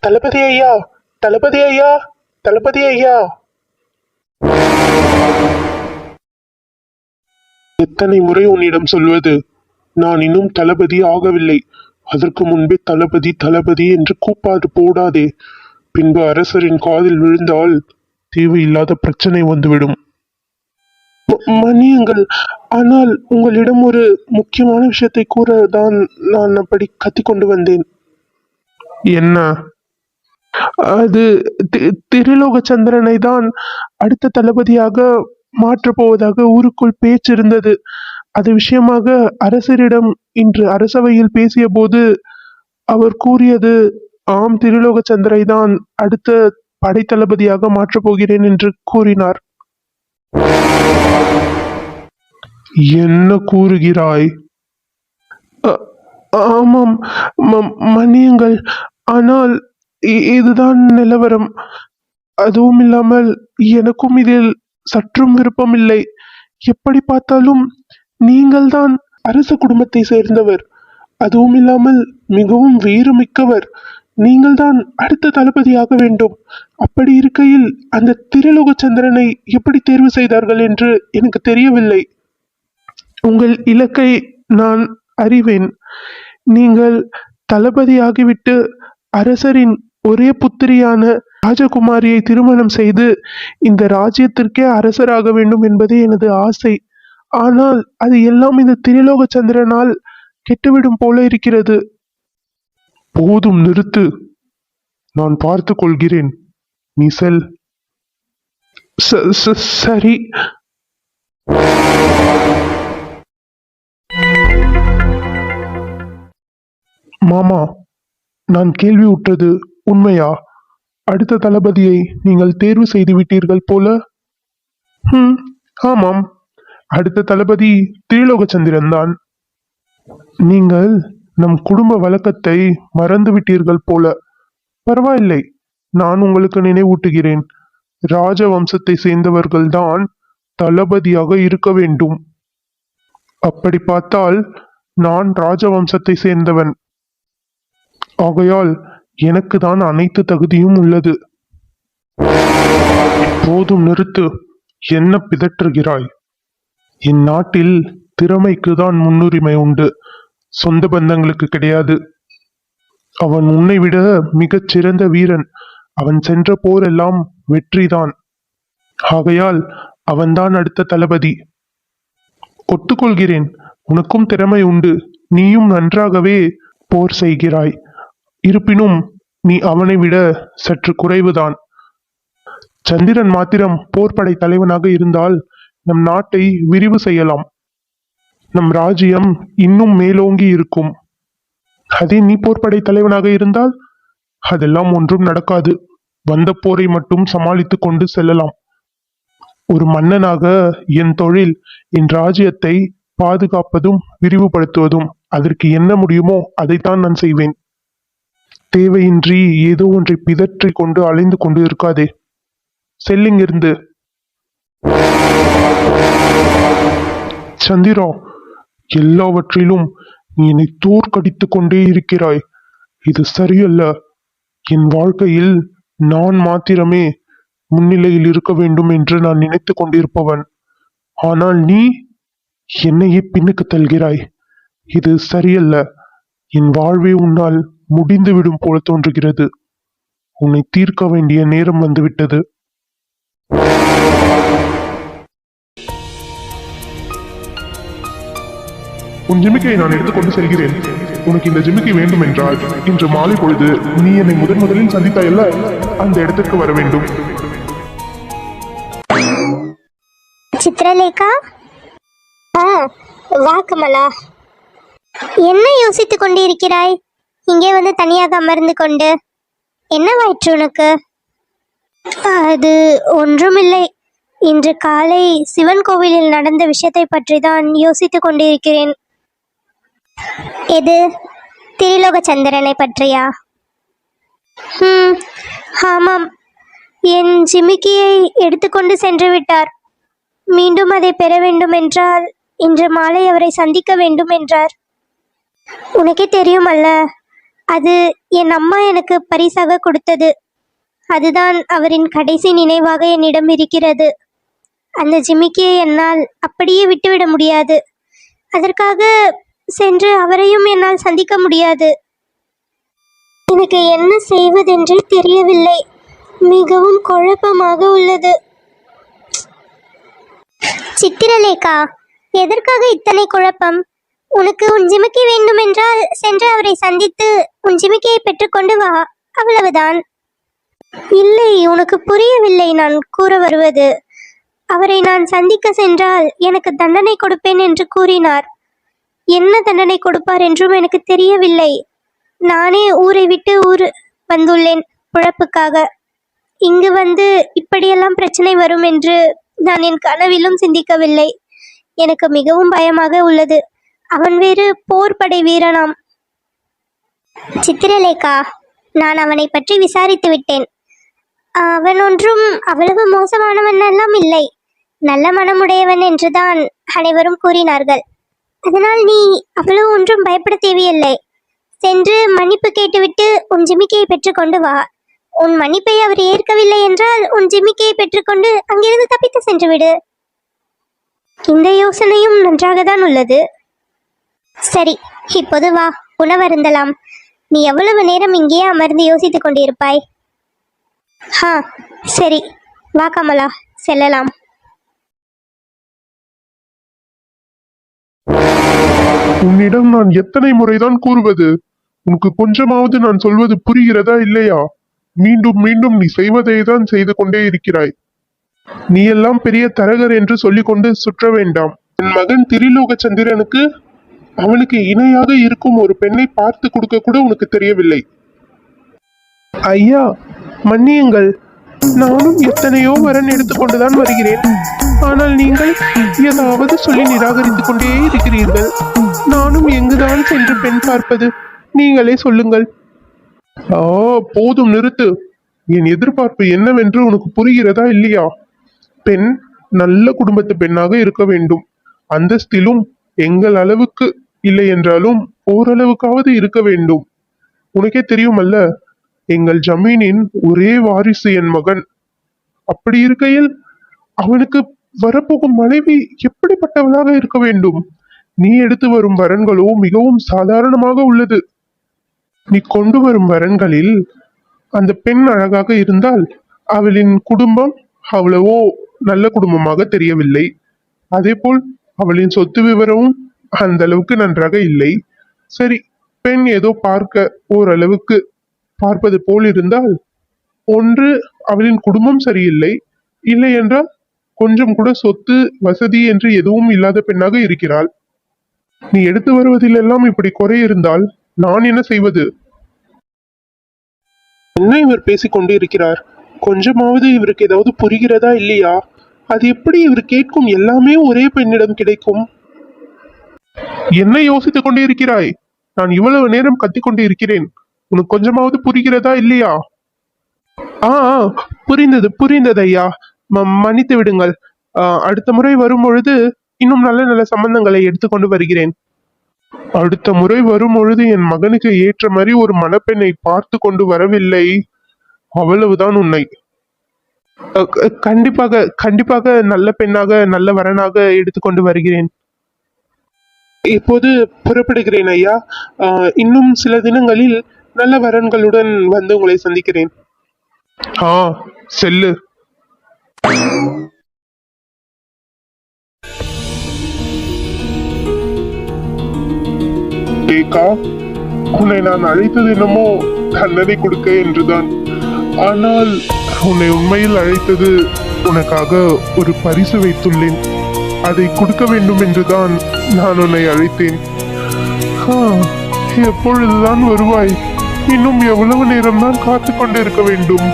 தளபதி ஐயா, தளபதி ஐயா, தளபதி ஐயா. எத்தனை முறை உன்னிடம் சொல்வது, நான் இன்னும் தளபதி ஆகவில்லை. அதற்கு முன்பே தளபதி தளபதி என்று கூப்பாடு போடாதே. பின்பு அரசரின் காதில் விழுந்தால் தேவையில்லாத பிரச்சனை வந்துவிடும். மன்னியுங்கள், ஆனால் உங்களிடம் ஒரு முக்கியமான விஷயத்தை கூற தான் நான் அப்படி கத்திக்கொண்டு வந்தேன். என்ன? அது திரிலோக சந்திரனை தான் அடுத்த தளபதியாக மாற்றப் போவதாக ஊருக்குள் பேச்சு இருந்தது. அது விஷயமாக அரசரிடம் இன்று அரசவையில் பேசிய போது அவர் கூறியது, ஆம், திரிலோக சந்திரை தான் அடுத்த படைத்தளபதியாக மாற்றப் போகிறேன் என்று கூறினார். என்ன கூறுகிறாய்? ஆமாம், மன்னியுங்கள், ஆனால் இதுதான் நிலவரம். அதுவும் இல்லாமல் எனக்கும் இதில் சற்றும் விருப்பமில்லை. எப்படி பார்த்தாலும் நீங்கள் தான் அரச குடும்பத்தை சேர்ந்தவர், அதுவும் இல்லாமல் மிகவும் வீரமிக்கவர். நீங்கள் தான் அடுத்த தளபதியாக வேண்டும். அப்படி இருக்கையில் அந்த திரிலோக சந்திரனை எப்படி தேர்வு செய்தார்கள் என்று எனக்கு தெரியவில்லை. உங்கள் இலக்கை நான் அறிவேன். நீங்கள் தளபதியாகிவிட்டு அரசரின் ஒரே புத்திரியான ராஜகுமாரியை திருமணம் செய்து இந்த ராஜ்யத்திற்கே அரசராக வேண்டும் என்பதே எனது ஆசை. ஆனால் அது எல்லாம் இந்த திரிலோக சந்திரனால் கெட்டுவிடும் போல இருக்கிறது. போதும், நிறுத்து. நான் பார்த்து கொள்கிறேன், நீ செல். சரி. மாமா, நான் கேள்வி உற்றது உண்மையா? அடுத்த தளபதியை நீங்கள் தேர்வு செய்து விட்டீர்கள் போல. ஆமாம், அடுத்த தளபதி திரிலோக சந்திரன் தான். நீங்கள் நம் குடும்ப வழக்கத்தை மறந்து விட்டீர்கள் போல. பரவாயில்லை, நான் உங்களுக்கு நினைவூட்டுகிறேன். ராஜ வம்சத்தை சேர்ந்தவர்கள்தான் தளபதியாக இருக்க வேண்டும். அப்படி பார்த்தால் நான் ராஜவம்சத்தை சேர்ந்தவன். ஆகையால் எனக்கு தான் அனைத்து தகுதியும் உள்ளது. போதும், நிறுத்து. என்ன பிதற்றுகிறாய்? என் நாட்டில் திறமைக்கு தான் முன்னுரிமை உண்டு, சொந்த பந்தங்களுக்கு கிடையாது. அவன் உன்னை விட மிகச் சிறந்த வீரன். அவன் சென்ற போரெல்லாம் வெற்றிதான். ஆகையால் அவன்தான் அடுத்த தளபதி. ஒத்துக்கொள்கிறேன், உனக்கும் திறமை உண்டு. நீயும் நன்றாகவே போர் செய்கிறாய். இருப்பினும் நீ அவனை விட சற்று குறைவுதான். சந்திரன் மாத்திரம் போர்படை தலைவனாக இருந்தால் நம் நாட்டை விரிவு செய்யலாம். நம் ராஜ்யம் இன்னும் மேலோங்கி இருக்கும். அதே நீ போர்படை தலைவனாக இருந்தால் அதெல்லாம் ஒன்றும் நடக்காது. வந்த போரை மட்டும் சமாளித்து கொண்டு செல்லலாம். ஒரு மன்னனாக என் தொழில் என் ராஜ்யத்தை பாதுகாப்பதும் விரிவுபடுத்துவதும். அதற்கு என்ன முடியுமோ அதைத்தான் நான் செய்வேன். தேவையின்றி ஏதோ ஒன்றை பிதற்றி கொண்டு அலைந்து கொண்டு இருக்காதே. செல்லிங்கிருந்து. சந்திரா, எல்லாவற்றிலும் நீ என்னை தோற்கடித்து கொண்டே இருக்கிறாய். இது சரியல்ல. என் வாழ்க்கையில் நான் மாத்திரமே முன்னிலையில் இருக்க வேண்டும் என்று நான் நினைத்து கொண்டிருப்பவன். ஆனால் நீ என்னையே பின்னுக்கு தள்ளுகிறாய். இது சரியல்ல. என் வாழ்வே உன்னால் முடிந்துவிடும் போல தோன்றுகிறது. உன்னை தீர்க்க வேண்டிய நேரம் வந்துவிட்டது. உன் ஜிமிக்கையை நான் எடுத்துக்கொண்டு செல்கிறேன். உனக்கு இந்த ஜிமிக்கை வேண்டும் என்றால் இன்று மாலை பொழுது நீ என்னை முதலில் சந்தித்தாயல்ல, அந்த இடத்திற்கு வர வேண்டும். சித்ரலேகா, வா கமலா. என்ன யோசித்துக் கொண்டிருக்கிறாய்? இங்கே வந்து தனியாக அமர்ந்து கொண்டு என்னவாயிற்று உனக்கு? அது ஒன்றுமில்லை. இன்று காலை சிவன் கோவிலில் நடந்த விஷயத்தை பற்றி தான் யோசித்துக் கொண்டிருக்கிறேன். எது? திரிலோக சந்திரனை பற்றியா? ஆமாம். என் ஜிமிக்கியை எடுத்துக்கொண்டு சென்று விட்டார். மீண்டும் அதை பெற வேண்டும் என்றால் இன்று மாலை அவரை சந்திக்க வேண்டும் என்றார். உனக்கே தெரியும் அல்ல, அது என் அம்மா எனக்கு பரிசாக கொடுத்தது. அதுதான் அவரின் கடைசி நினைவாக என்னிடம் இருக்கிறது. அந்த ஜிமிக்கியை என்னால் அப்படியே விட்டுவிட முடியாது. அதற்காக சென்று அவரையும் என்னால் சந்திக்க முடியாது. எனக்கு என்ன செய்வதென்றே தெரியவில்லை. மிகவும் குழப்பமாக உள்ளது. சித்திரலேகா, எதற்காக இத்தனை குழப்பம்? உனக்கு உன் ஜிமிக்கி வேண்டுமென்றால் சென்று அவரை சந்தித்து உன் ஜிமிக்கியை பெற்றுக்கொண்டு வா, அவ்வளவுதான். இல்லை, உனக்கு புரியவில்லை நான் கூற வருவது. அவரை நான் சந்திக்க சென்றால் எனக்கு தண்டனை கொடுப்பேன் என்று கூறினார். என்ன தண்டனை கொடுப்பார் என்றும் எனக்கு தெரியவில்லை. நானே ஊரை விட்டு ஊர் வந்துள்ளேன் பிழப்புக்காக. இங்கு வந்து இப்படியெல்லாம் பிரச்சனை வரும் என்று நான் என் கனவிலும் சிந்திக்கவில்லை. எனக்கு மிகவும் பயமாக உள்ளது. அவன் வேறு போர்படை வீரனாம். சித்திரலேகா, நான் அவனை பற்றி விசாரித்து விட்டேன். அவன் ஒன்றும் அவ்வளவு மோசமானவன் எல்லாம் இல்லை. நல்ல மனமுடையவன் என்றுதான் அனைவரும் கூறினார்கள். அதனால் நீ அவ்வளவு ஒன்றும் பயப்பட தேவையில்லை. சென்று மன்னிப்பு கேட்டுவிட்டு உன் ஜிமிக்கியை பெற்றுக்கொண்டு வா. உன் மன்னிப்பை அவர் ஏற்கவில்லை என்றால் உன் ஜிமிக்கியை பெற்றுக்கொண்டு அங்கிருந்து தப்பித்து சென்று விடு. இந்த யோசனையும் நன்றாக தான் உள்ளது. சரி, இப்போது வா, உணவருந்தலாம். நீ எவ்வளவு நேரம் இங்கேயே அமர்ந்து யோசித்துக் கொண்டிருப்பாய்? சரி, வா கமலா, செல்லலாம். உன்னிடம் நான் எத்தனை முறைதான் கூறுவது? உனக்கு கொஞ்சமாவது நான் சொல்வது புரிகிறதா இல்லையா? மீண்டும் மீண்டும் நீ செய்வதை தான் செய்து கொண்டே இருக்கிறாய். நீ எல்லாம் பெரிய தரகர் என்று சொல்லிக்கொண்டு சுற்ற வேண்டாம். என் மகன் திரிலோக சந்திரனுக்கு அவனுக்கு இணையாக இருக்கும் ஒரு பெண்ணை பார்த்து கொடுக்க கூட உனக்கு தெரியவில்லை. ஐயா, மன்னியுங்கள். நானும் எத்தனையோ வரன் எடுத்துக்கொண்டுதான் வருகிறேன். ஆனால் நீங்கள் ஏதாவது சொல்லி நிராகரித்துக் கொண்டே இருக்கிறீர்கள். நானும் எங்குதான் சென்று பெண் பார்ப்பது? நீங்களே சொல்லுங்கள். போதும், நிறுத்து. என் எதிர்பார்ப்பு என்னவென்று உனக்கு புரிகிறதா இல்லையா? பெண் நல்ல குடும்பத்து பெண்ணாக இருக்க வேண்டும். அந்தஸ்திலும் எங்கள் அளவுக்கு இல்லை என்றாலும் ஓரளவுக்காவது இருக்க வேண்டும். உனக்கே தெரியுமல்ல, எங்கள் ஜமீனின் ஒரே வாரிசு என் மகன். அப்படி இருக்கையில் அவனுக்கு வரப்போகும் மனைவி எப்படிப்பட்டவளாக இருக்க வேண்டும்? நீ எடுத்து வரும் வரன்களோ மிகவும் சாதாரணமாக உள்ளது. நீ கொண்டு வரும் வரன்களில் அந்த பெண் அழகாக இருந்தால் அவளின் குடும்பம் அவ்வளவோ நல்ல குடும்பமாக தெரியவில்லை. அதேபோல் அவளின் சொத்து விவரமும் அந்த அளவுக்கு நன்றாக இல்லை. சரி, பெண் ஏதோ பார்க்க ஓரளவுக்கு பார்ப்பது போல் இருந்தால், ஒன்று அவளின் குடும்பம் சரியில்லை, இல்லை என்றால் கொஞ்சம் கூட சொத்து வசதி என்று எதுவும் இல்லாத பெண்ணாக இருக்கிறாள். நீ எடுத்து வருவதிலெல்லாம் இப்படி குறை இருந்தால் நான் என்ன செய்வது? என்ன இவர் பேசிக்கொண்டு இருக்கிறார்? கொஞ்சமாவது இவருக்கு ஏதாவது புரிகிறதா இல்லையா? அது எப்படி இவர் கேட்கும் எல்லாமே ஒரே பெண்ணிடம் கிடைக்கும்? என்ன யோசித்துக் கொண்டே இருக்கிறாய்? நான் இவ்வளவு நேரம் கத்திக்கொண்டே இருக்கிறேன். உனக்கு கொஞ்சமாவது புரிகிறதா இல்லையா? புரிந்தது ஐயா. மன்னித்து விடுங்கள். அடுத்த முறை வரும் பொழுது இன்னும் நல்ல நல்ல சம்பந்தங்களை எடுத்துக்கொண்டு வருகிறேன். அடுத்த முறை வரும் பொழுது என் மகனுக்கு ஏற்ற மாதிரி ஒரு மணப்பெண்ணை பார்த்து கொண்டு வரவில்லை, அவ்வளவுதான் உன்னை. கண்டிப்பாக நல்ல பெண்ணாக நல்ல வரனாக எடுத்துக்கொண்டு வருகிறேன். இப்போது புறப்படுகிறேன் ஐயா. இன்னும் சில தினங்களில் நல்ல வரன்களுடன் வந்து உங்களை சந்திக்கிறேன். செல்லு. ஏகா, உன்னை நான் அழைத்தது என்னமோ தண்டனை கொடுக்க என்றுதான். ஆனால் உன்னை உண்மையில் அழைத்தது உனக்காக ஒரு பரிசு வைத்துள்ளேன். அதை கொடுக்க வேண்டும் என்றுதான் நான் உன்னை அழைத்தேன். எப்பொழுதுதான் வருவாய்? இன்னும் எவ்வளவு நேரம்தான் காத்து கொண்டு இருக்க வேண்டும்?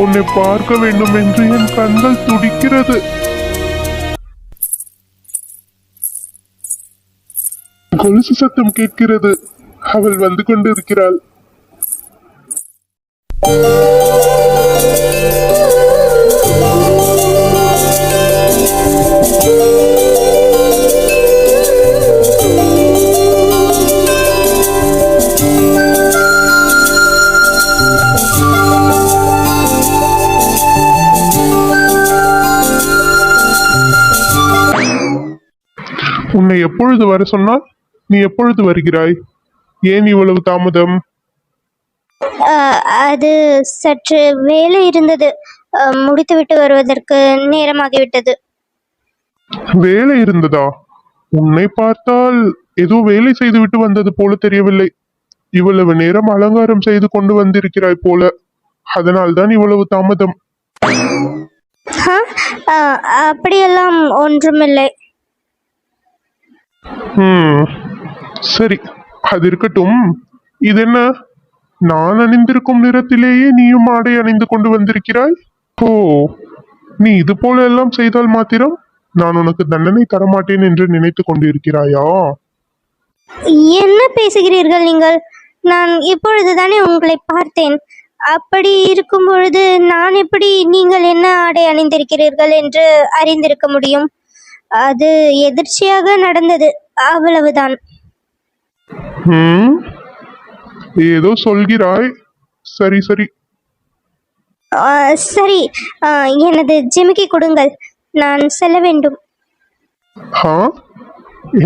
உன்னை பார்க்க வேண்டும் என்று என் கண்கள் துடிக்கிறது. கொலுசு சத்தம் கேட்கிறது. அவள் வந்து கொண்டு இருக்கிறாள். உன்னை எப்பொழுது வர சொன்னால் நீ எப்பொழுது வருகிறாய்? ஏன் இவ்வளவு தாமதம்? அது சற்று வேலை இருந்தது. முடித்துவிட்டு வருவதற்கு நேரமாகிவிட்டது. வேலை இருந்ததா? உன்னை பார்த்தால் ஏதோ வேலை செய்துவிட்டு வந்தது போல தெரியவில்லை. இவ்வளவு நேரம் அலங்காரம் செய்து கொண்டு வந்திருக்கிறாய் போல. அதனால்தான் இவ்வளவு தாமதம். அப்படியெல்லாம் ஒன்றுமில்லை. சரி, அது இருக்கட்டும். இதென்ன, நான் அணிந்திருக்கும் நிறத்திலேயே நீயும் ஆடை அணிந்து கொண்டு வந்திருக்கிறாய்? ஓ, நீ இது போல எல்லாம் செய்தால் மாத்திரம் நான் உனக்கு தண்டனை தரமாட்டேன் என்று நினைத்து கொண்டிருக்கிறாயா? என்ன பேசுகிறீர்கள் நீங்கள்? நான் இப்பொழுதுதானே உங்களை பார்த்தேன். அப்படி இருக்கும் பொழுது நான் எப்படி நீங்கள் என்ன ஆடை அணிந்திருக்கிறீர்கள் என்று அறிந்திருக்க முடியும்? அது எதிர்ச்சியாக நடந்தது, அவ்வளவுதான். ஏதோ சொல்கிறாய். சரி சரி. சரி, எனது ஜிமிக்கி கொடுங்கள், நான் செல்ல வேண்டும்.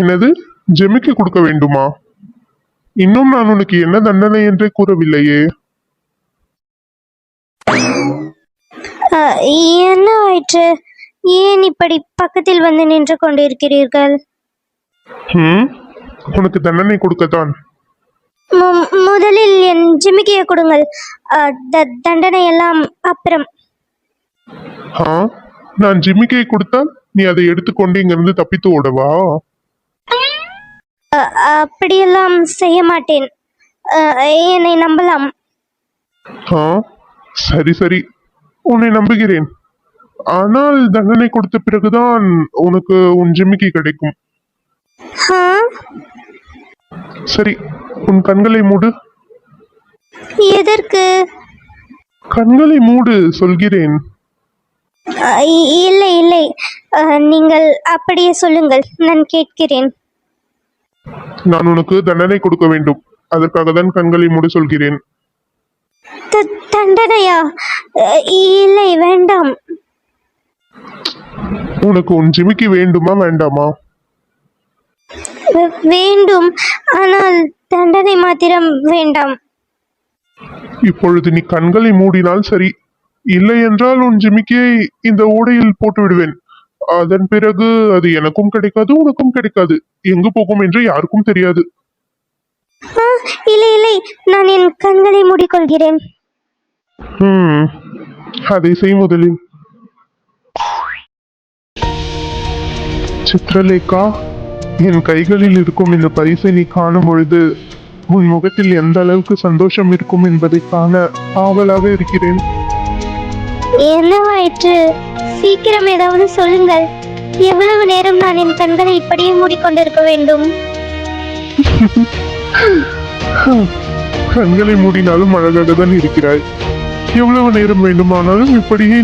எனது ஜிமிக்கி கொடுக்க வேண்டுமா? இன்னும் நான் உனக்கு என்ன தண்டனை என்றே கூறவில்லையே. என்ன ஆயிற்று? ஏன் இப்படி பக்கத்தில் வந்து நின்று கொண்டிருக்கிறீர்கள்? உனக்கு தண்டனை கொடுக்கத்தான். முதலில் என் ஜிமிக்கியை கொடுங்கள். தண்டனை எல்லாம் அப்புறம். நான் ஜிமிக்கியை கொடுத்தால் நீ அதை எடுத்துக்கொண்டு இங்கிருந்து தப்பித்து ஓடவா? அப்படியெல்லாம் செய்ய மாட்டேன். என்னை நம்பலாம். சரி சரி, உன்னை நம்புகிறேன். ஆனால் தண்டனை கொடுத்த பிறகுதான் உனக்கு உன் ஜிமிக்கி கிடைக்கும். சரி, உன் கண்களை மூடு. எதற்கு? கண்களை மூடு சொல்கிறேன். இல்லை இல்லை, நீங்கள் அப்படியே சொல்லுங்கள், நான் கேட்கிறேன். நான் உனக்கு தண்டனை கொடுக்க வேண்டும், அதற்காக தான் கண்களை மூட சொல்கிறேன். தண்டனையா? இல்லை, வேண்டாம். உனக்கு உன் ஜிமிக்கி வேண்டுமா வேண்டாமா? வேண்டும், ஆனால் தண்டனை மாத்திரம் வேண்டாம். இப்பொழுது நீ கண்களை மூடினால் சரி, இல்லை என்றால் உன் ஜிமிக்கியை இந்த ஓடையில் போட்டு விடுவேன். அதன் பிறகு அது எனக்கும் கிடைக்காது, உனக்கும் கிடைக்காது. எங்கு போகும் என்று யாருக்கும் தெரியாது. இல்லை இல்லை, நான் என் கண்களை மூடிக்கொள்கிறேன். அதை செய் முதலில். சித்ரலேகா, என் கைகளில் இருக்கும் இந்த பரிசை நீ காணும் பொழுது உன் முகத்தில் எந்த அளவுக்கு சந்தோஷம் இருக்கும் என்பதை காண ஆவலாக இருக்கிறேன். என்னவாயிற்று? சீக்கிரம் ஏதாவது சொல்லுங்கள். எவ்வளவு நேரம் நான் என் கண்களை இப்படியே மூடிக்கொண்டிருக்க வேண்டும்? கண்களை மூடினாலும் அழகாக தான் இருக்கிறாய். எவ்வளவு நேரம் வேண்டுமானாலும் இப்படியே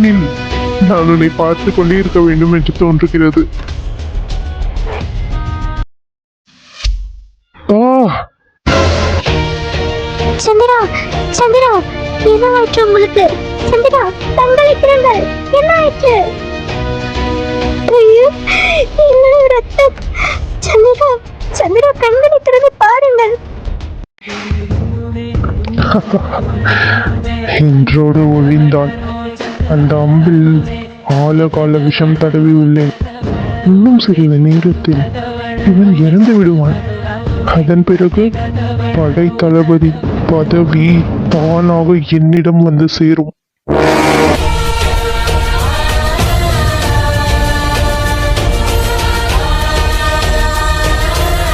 நான் உன்னை பார்த்து கொண்டே இருக்க வேண்டும் என்று தோன்றுகிறது. சந்திரா, சந்திரா, என்னவாயிற்று உங்களுக்கு? சந்திரா, கண்களை திறங்கள். என்ன ஆயிற்று? ஐயோ, என்ன ரத்தம்! சந்திரா, சந்திரா, கண்களை திறந்து பாருங்கள். என்றோடு ஒழிந்தான். அந்த அம்பில் ஆழகால விஷம் தடவி உள்ளேன். இன்னும் சிறிது நேரத்தில் இவன் இறந்து விடுவான். அதன் பிறகு படை தளபதி பதவி தானாக என்னிடம் வந்து சேரும்.